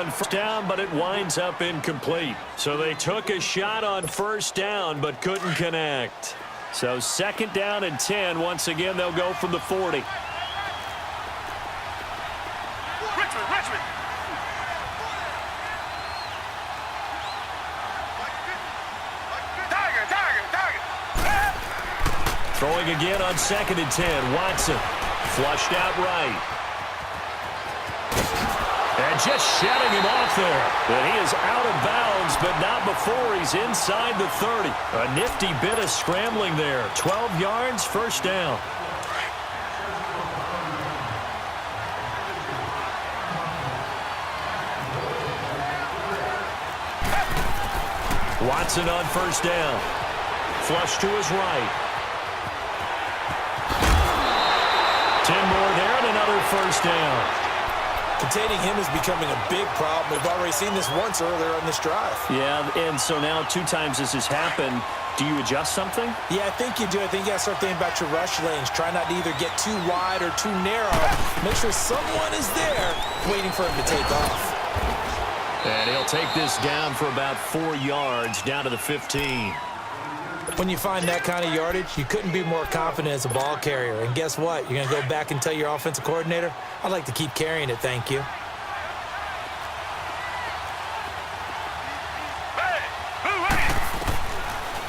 on first down, but it winds up incomplete. So they took a shot on first down, but couldn't connect. So second down and 10. Once again, they'll go from the 40. Richmond. Throwing again on second and 10. Watson flushed out right. And just shutting him off there. And he is out of bounds, but not before he's inside the 30. A nifty bit of scrambling there. 12 yards, first down. Watson on first down. Flush to his right. 10 more there and another first down. Containing him is becoming a big problem. We've already seen this once earlier on this drive. Yeah, and so now 2 times this has happened. Do you adjust something? Yeah, I think you do. I think you got to start thinking about your rush lanes. Try not to either get too wide or too narrow. Make sure someone is there waiting for him to take off. And he'll take this down for about 4 yards, down to the 15. When you find that kind of yardage, you couldn't be more confident as a ball carrier. And guess what? You're going to go back and tell your offensive coordinator, I'd like to keep carrying it, thank you.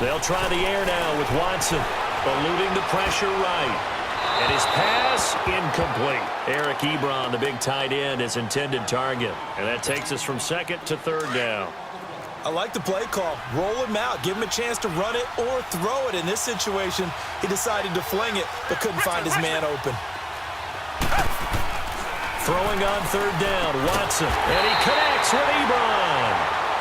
They'll try the air now with Watson, eluding the pressure right. And his pass, incomplete. Eric Ebron, the big tight end, his intended target. And that takes us from second to third down. I like the play call. Roll him out. Give him a chance to run it or throw it. In this situation, he decided to fling it, but couldn't find his man open. Throwing on third down, Watson. And he connects with Ebron.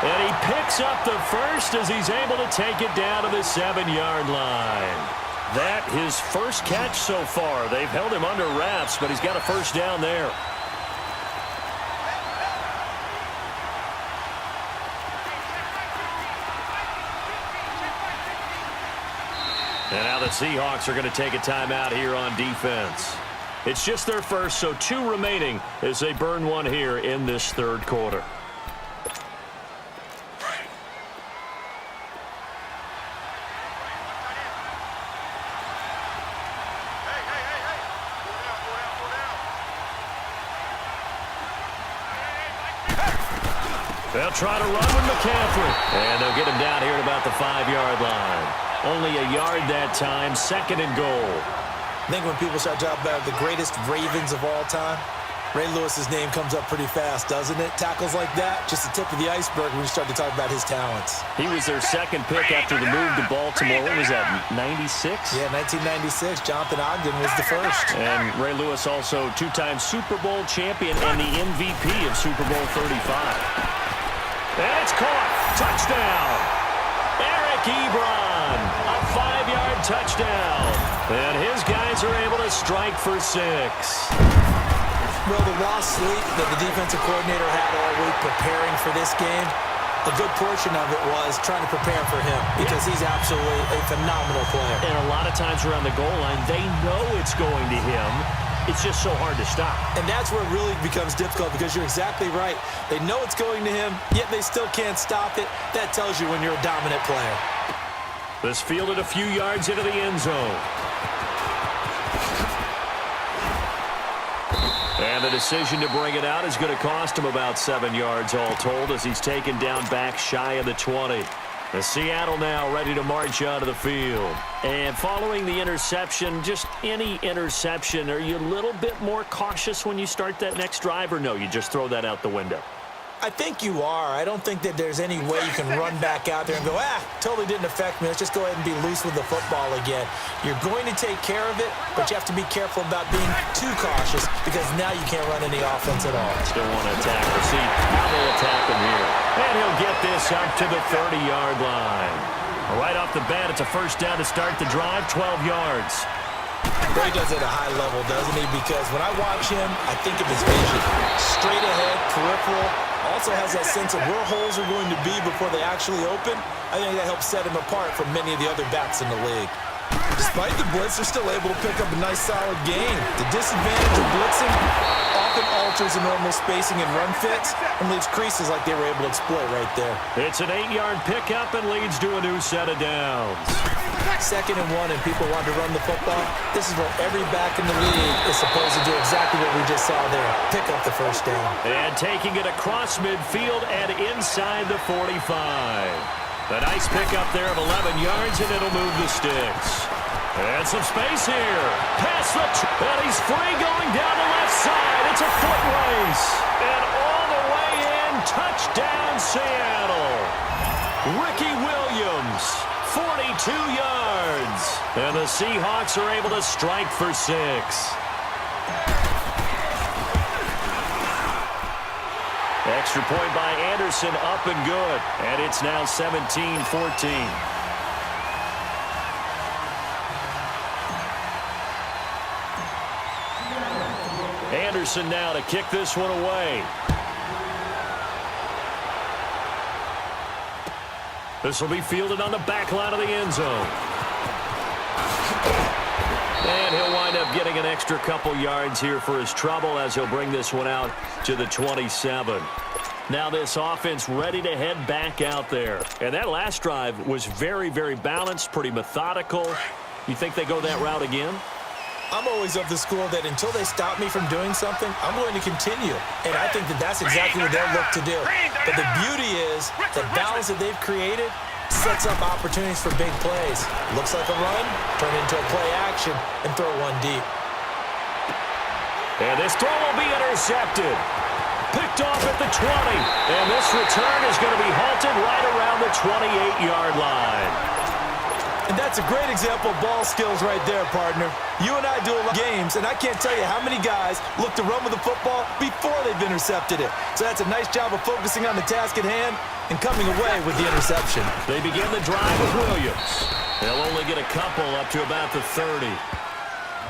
And he picks up the first as he's able to take it down to the 7-yard line. That his first catch so far. They've held him under wraps, but he's got a first down there. And now the Seahawks are going to take a timeout here on defense. It's just their first, so 2 remaining as they burn one here in this third quarter. They'll try to run with McCaffrey. And they'll get him down here at about the 5-yard line. Only a yard that time, second and goal. I think when people start talking about the greatest Ravens of all time, Ray Lewis's name comes up pretty fast, doesn't it? Tackles like that, just the tip of the iceberg when you start to talk about his talents. He was their second pick after the move to Baltimore. What was that, 96? Yeah, 1996. Jonathan Ogden was the first. And Ray Lewis also 2-time Super Bowl champion and the MVP of Super Bowl 35. And it's caught. Touchdown. Eric Ebron. A 5-yard touchdown. And his guys are able to strike for 6. Well, the lost sleep that the defensive coordinator had all week preparing for this game, a good portion of it was trying to prepare for him because he's absolutely a phenomenal player. And a lot of times around the goal line, they know it's going to him. It's just so hard to stop. And that's where it really becomes difficult because you're exactly right. They know it's going to him, yet they still can't stop it. That tells you when you're a dominant player. This fielded a few yards into the end zone. And the decision to bring it out is going to cost him about 7 yards all told as he's taken down back shy of the 20. The Seattle now ready to march out of the field. And following the interception, just any interception, are you a little bit more cautious when you start that next drive, or no, you just throw that out the window? I think you are. I don't think that there's any way you can run back out there and go, totally didn't affect me. Let's just go ahead and be loose with the football again. You're going to take care of it, but you have to be careful about being too cautious because now you can't run any offense at all. Still want to attack. We'll see how they'll attack him here. And he'll get this up to the 30-yard line. Right off the bat, it's a first down to start the drive, 12 yards. Ray does it at a high level, doesn't he? Because when I watch him, I think of his vision. Straight ahead, peripheral. Also has that sense of where holes are going to be before they actually open. I think that helps set him apart from many of the other backs in the league. Despite the blitz, they're still able to pick up a nice solid gain. The disadvantage of blitzing often alters the normal spacing and run fits and leaves creases like they were able to exploit right there. It's an 8-yard pickup and leads to a new set of downs. 2nd and 1 and people want to run the football. This is where every back in the league is supposed to do exactly what we just saw there. Pick up the first down. And taking it across midfield and inside the 45. A nice pickup there of 11 yards, and it'll move the sticks. And some space here. Pass and he's free going down the left side. It's a foot race. And all the way in, touchdown Seattle. Ricky Williams, 42 yards. And the Seahawks are able to strike for 6. Extra point by Anderson, up and good. And it's now 17-14. Anderson now to kick this one away. This will be fielded on the back line of the end zone. And he'll wind up getting an extra couple yards here for his trouble as he'll bring this one out to the 27. Now this offense ready to head back out there. And that last drive was very, very balanced, pretty methodical. You think they go that route again? I'm always of the school that until they stop me from doing something, I'm going to continue. And I think that that's exactly what they'll look to do. But the beauty is the balance that they've created sets up opportunities for big plays. Looks like a run, turn into a play action, and throw one deep. And this throw will be intercepted. Picked off at the 20. And this return is going to be halted right around the 28-yard line. And that's a great example of ball skills right there, partner. You and I do a lot of games, and I can't tell you how many guys look to run with the football before they've intercepted it. So that's a nice job of focusing on the task at hand and coming away with the interception. They begin the drive with Williams. They'll only get a couple up to about the 30.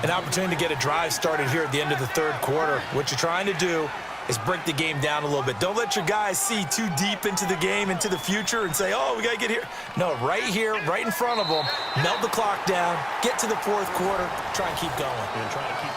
An opportunity to get a drive started here at the end of the 3rd quarter. What you're trying to do is break the game down a little bit. Don't let your guys see too deep into the game, into the future, and say, oh, we got to get here. No, right here, right in front of them, melt the clock down, get to the 4th quarter, try and keep going. And try to keep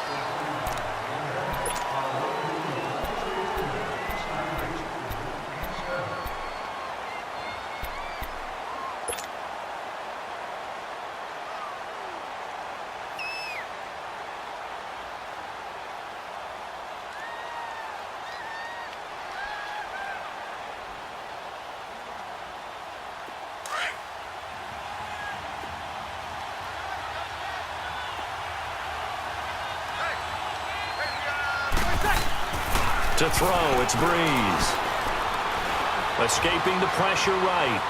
to throw. It's Breeze. Escaping the pressure right.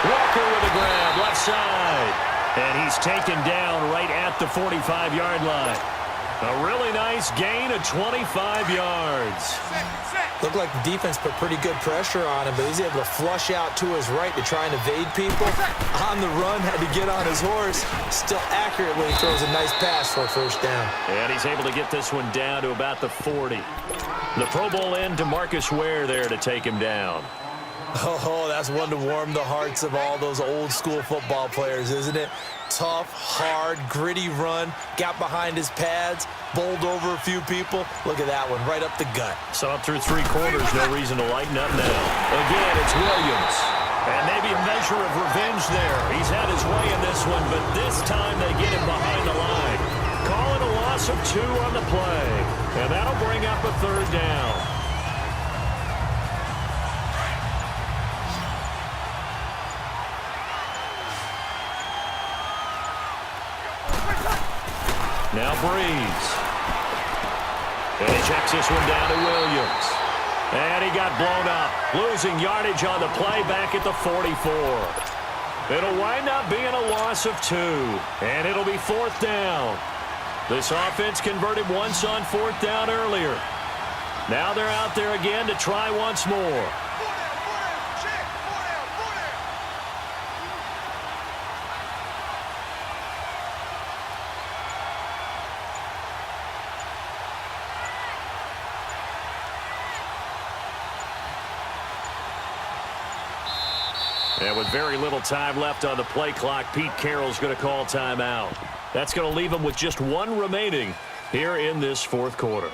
Walker with a grab, left side. And he's taken down right at the 45-yard line. A really nice gain of 25 yards. Looked like the defense put pretty good pressure on him, but he's able to flush out to his right to try and evade people. On the run, had to get on his horse. Still accurately throws a nice pass for a first down. And he's able to get this one down to about the 40. The Pro Bowl end to Marcus Ware there to take him down. Oh, that's one to warm the hearts of all those old school football players, isn't it? Tough, hard, gritty run, got behind his pads, bowled over a few people. Look at that one, right up the gut. So up through 3 quarters, no reason to lighten up now. Again, it's Williams. And maybe a measure of revenge there. He's had his way in this one, but this time they get him behind the line. Calling a loss of 2 on the play. And that'll bring up a 3rd down. Now Breeze. And he checks this one down to Williams. And he got blown up. Losing yardage on the play back at the 44. It'll wind up being a loss of 2. And it'll be 4th down. This offense converted once on 4th down earlier. Now they're out there again to try once more. And with very little time left on the play clock, Pete Carroll's going to call timeout. That's going to leave him with just 1 remaining here in this fourth quarter.